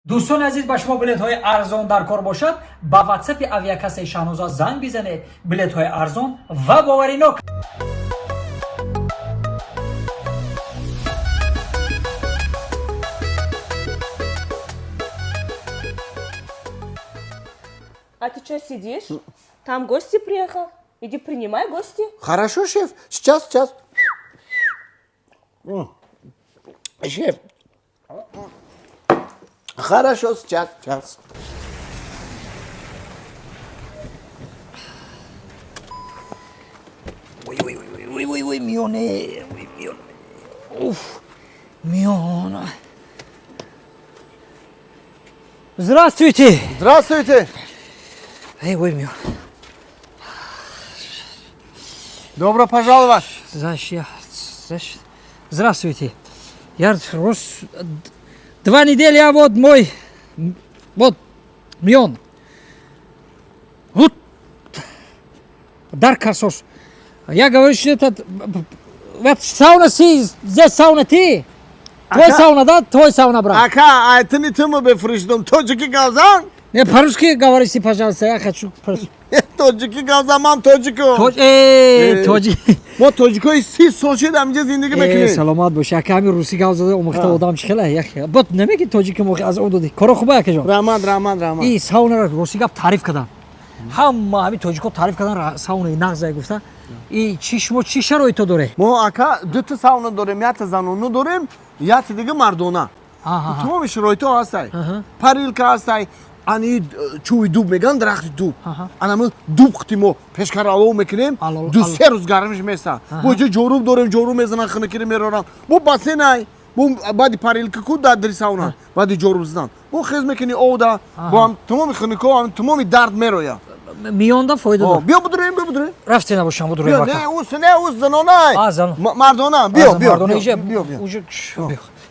دوستان عزیز با شما بلیط های ارزان در کار باشد با واتساپ اویاکاس 16 زنگ بزنید بلیط های ارزان و باوری نکنید. А ты что сидишь? Там гости приехал. Иди принимай гости. Хорошо, шеф. Сейчас. Шеф. Хорошо, сейчас. Ой, Мионе. Уф, Миона. Здравствуйте. Здравствуйте. Ой, Мион. Добро пожаловать. Здравствуйте. Я 2 недели, вот мой, вот, Мион. Вот, Дарк Карсос. Я говорю, что этот, вот сауна здесь сауна ты. Твой сауна, да? Твой сауна, брат. Ака, айтыны тымы бефрыждым. Тоджики галзан? Не, по-русски говорите, пожалуйста, я хочу по-русски. Тоджики галзан, мам тоджико. Тоджики. ما توجیکای 30 سال شده همینجا زندگی میکنیم. سلامت باش. یک کمی روسی گاوزاده اومخته آدم چخله یک. بعد نمیگی توجیک موقع از اون دادی. کارو خوبه که جان. رحمان. این ساونا رو روسی گاو تعریف کردن. همین توجیکو تعریف کردن ساونا نغزه گفته. این چی شرایطو داره؟ ما اکا دو تا ساونا داریم، یک تا زنونه داریم، یک تا دیگه مردونه. تمام شرایطو هستای. پاریلکا هستای. انی چوی دوب میگن درخت دوب. انامو دوب ختیمو پشکارالو میکنیم. دو سه روز گرمش میسا. بوجه جوروب داریم، جوروب میزنن خنکری میرورن. بو باسینای. بو بعدی پاریلکا کود دادری ساونا. بعدی جوروب زدن. بو خیز میکنی اودا. بو هم تمام خنکو هم تمامی درد میرویا. میوندا فایده داره. بیا بدریم. رفتی نباشم بدریم بیا باکا. نه اوس زنانای. مردونه. بیا.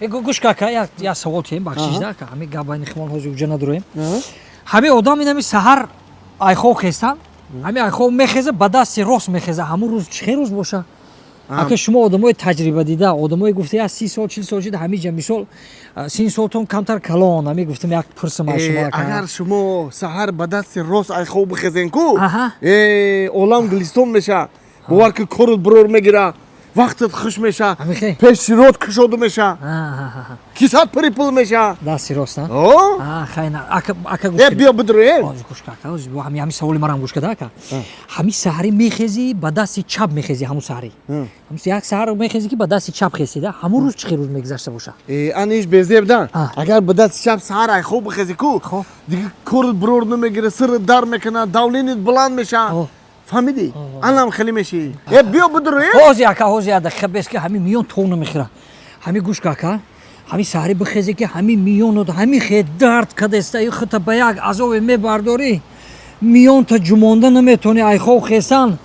گوش که یا سوال تیم بخشیده که همین گاباین خمال هزو جنا داریم. همین آدم اینمی سحر آیخو خستن. همین آیخو میخزه بدست راست میخزه. همون روز چه روز باشه؟ اگه شما آدمای تجربه دیده آدمای گفته از 30 سال 40 سال شده همین مثال 30 سالتون کمتر کلان همین گفتم یک پرسم شما اگر شما سحر بدست راست آیخو بخزین کو اولام گلیستون میشه. باور که کورد برور میگیره. وقتت خوش میشه. پیش رود کشوده میشه. کیسات پریپل میشه. دستی راست نه؟ خیلی نه. اکا گوش بیا بدریم. گوش که همین سوالی مرام گوش کده که همین سحری میخزی با دستی چپ میخزی همون سحری. همون یک سحر میخزی که با دستی چپ خزیده همون روز چه روز میگذشته باشه. انیش بزیبدن. اگر با دست چپ سحر خوب بخزی کو دیگه کورد برور نمیگیره سر در میکنه داولینت بلند میشه. فهمیدی؟ الان خیلی میشی. بیا بدریم. هوزی دقیقه بس که همین میون تون میخوره. همین گوش که همین سحری بخزی که همین میون و همین خیلی درد کده است. ای خطا به یک عذاب میبرداری. میون تا جمانده نمیتونی ای خو خستن.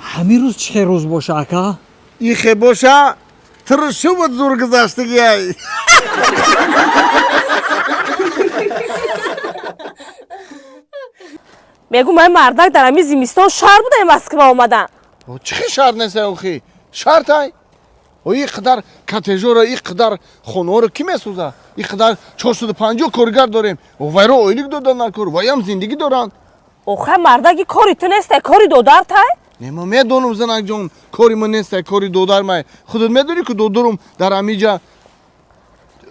همین روز چه روز باشه اکا؟ این خیلی باشه ترشو بود زور گذاشتگی ای. میگم من مردک در همین زمستان شهر بودم مسکو اومدن. چه شهر نیست اوخی؟ شهر تای؟ و این قدر کاتژور این قدر خونه رو کی میسوزه؟ این قدر 450 کارگر داریم. و ویرو اویلیک دادن نکور. ویم زندگی دارن. اوخه مردکی کاری تو نیست کاری دودار تای؟ نه ما میدونم زنک جون کاری من نیست کاری دودار مای. خودت میدونی که دودارم در امیجا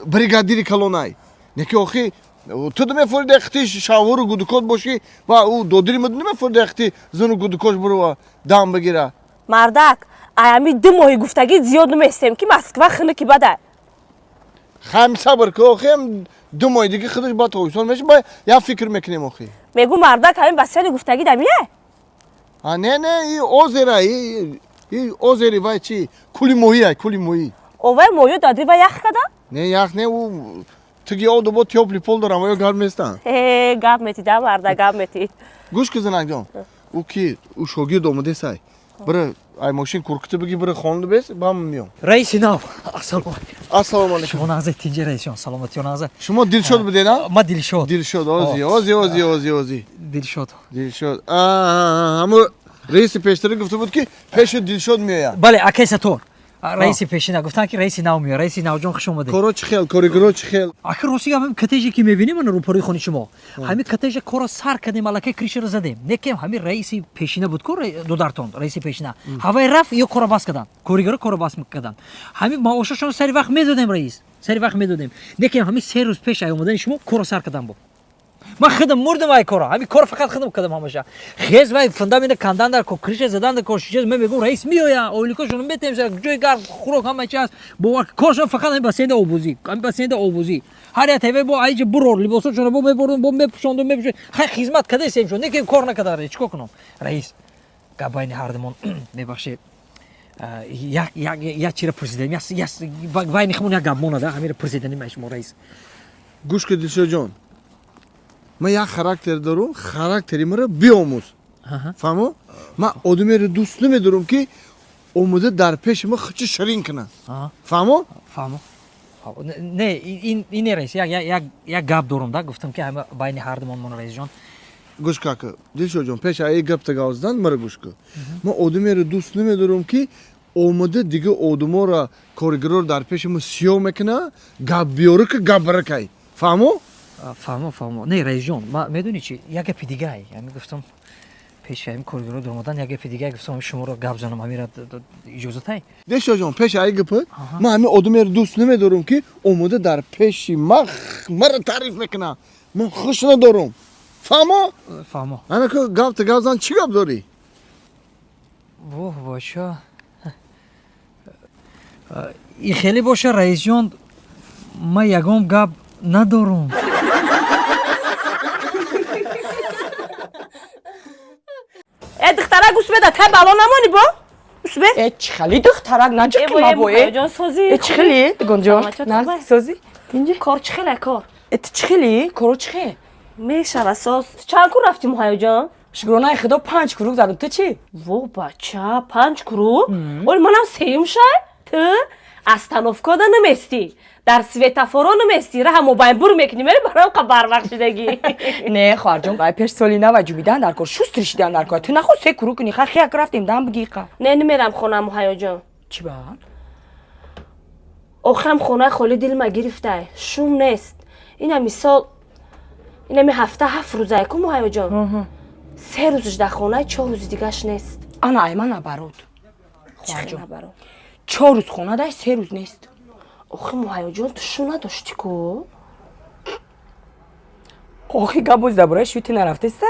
بریگادیری کلونای. نه که اوخی تو میفرد اختی شاور گودکوت باشی و او دودری مد نمیفرد اختی زنو گودکوش برو دام بگیره. مردک ایامی 2 ماه گفتگی زیاد نمیستم که مسکو خیلی کی بده. خم صبر کو خم 2 ماه دیگه خودش با تو وصل میشه با یا فکر میکنیم اخی. میگم مردک همین بسیاری گفتگی دمیه. نه ای اوزرا ای اوزری وای چی کلی مویی. اوه مویو دادی و یخ کدا؟ نه یخ نه او تگی او دو تیوپلی پول دارم و گرم نیستن. گپ میتی دا مردک گپ میتی. گوش که زنک جان. او کی او شوگی دومده سای. برای ای ماشین کورکته بگی برای خانده بیس با هم میام. رئیس ناو السلام علیکم. شما نازه تیجه رئیس جان سلامتی نازه. شما دلشاد بده نه؟ ما دلشاد. اوزی. دلشاد. همون رئیس پیشتری گفته بود که پیش دلشاد میاد. بله اکیس تور. раиси пешина гуфтан ки раиси нав миёяд. раиси навҷон хуш омадед. коро чӣ хел коригро чӣ хел ахир рости гапам коттеже ки мебинем ана рӯпарои хони шумо ҳамин коттеже коро сар кардем аллакай кришаро задем некем ҳамин раиси пешина буд ку дудартон раиси пешина ҳавай рафт ё коро бас кардан коригоро коро бас кардан ҳамин маошашон сари вақт медодем раис сари вақт медодем некем ҳамин 3 рӯз пеш ай омадани шумо коро сар кардан бо ман хидам мурдам ай коро ҳамин коро фақат хидам кардам ҳамаша хез вай фундамента кандан дар ко криша задан дар ко шиҷа мен мегӯм раис миёя ойликошон метем ҷои гарм хӯрок ҳама чи аст бовар коршон фақат ҳамин бассейнда обозӣ ҳамин бассейнда обозӣ ҳар як тайвай бо айҷа бурор либосошона бо мебурдум бо мепӯшондум мепӯшон хай хизмат кадесем шон некем кор накардан чӣ кор кунам раис гап байни ҳардумон мебахшед як чиро пурсидем байни хумон як гап монада ҳамиро пурсидем ай шумо раис гӯш ки дилшодҷон ман як характер дорум характери маро биомӯз фаҳмо ман одамеро дӯст намедорам ки омода дар пеши ман хичи ширин кунад фаҳмо фаҳмо не ин не раис як гап дорум да гуфтам ки ҳама байни ҳардумон мон раисҷон гӯш кака дилшодҷон пеш ай гап тагавздан маро гӯш кун ман одамеро дӯст намедорам ки омода дига одаморо коригоро дар пеши ман сиёҳ мекунад гап биёра ки гап баракай фаҳмо фаҳмо не раисҷон ма медонӣ чи як гапи дигай ҳамин гуфтам пеши ҳамин коригоро омадан як гапи дигай гуфтам шуморо гап занам ҳамира иҷозатай дилшодҷон пеш ай гапа ман ҳамин одамеро дӯст намедорам ки омода дар пеши ман маро таъриф мекунад ман хуш надорам фаҳмо ана ку гап тагавзан чӣ гап дорӣ воҳ боша и хеле боша раисҷон ман ягон гап надорум духтара гӯш беда тай бало намонӣ бо гӯш бед чӣ хели духтарак наҷа ки ма бое ҷон созӣ чӣ хели гонҷон созӣ инҷа кор чӣ хеле кор чӣ хели коро чӣ хел мешава соз чанд кун рафтӣ муҳайёҷон шукронаи худо 5 круг задам ту чӣ во бача 5 круг оли манам сеюм шай ту остановкода наместӣ дар светофоро наместӣ раҳамо байн бур мекунӣ мери барам қа барвақтидагӣ не хоҳарҷон ай пеш соли нава ҷубидан дар кор шустри шидан дар кор ту нахост 3 круг кунӣ хай хияк рафтем дам бигӣ қа не намерам хона муҳайёҷон чӣ ба охирам хонаи холӣ дилма гирифтай шум нест ина мисол инами ҳафта 7 рӯзае ку муҳайёҷон 3 рӯзш дар хонаи 4 рӯзи дигаш нест ана ай ман набарод хоҳарҷон набарод 4 рӯз хона дай 3 рӯз нест охи муҳайёҷон ту шу надоштӣ ку охи гап боз дар бораи шути нарафтеста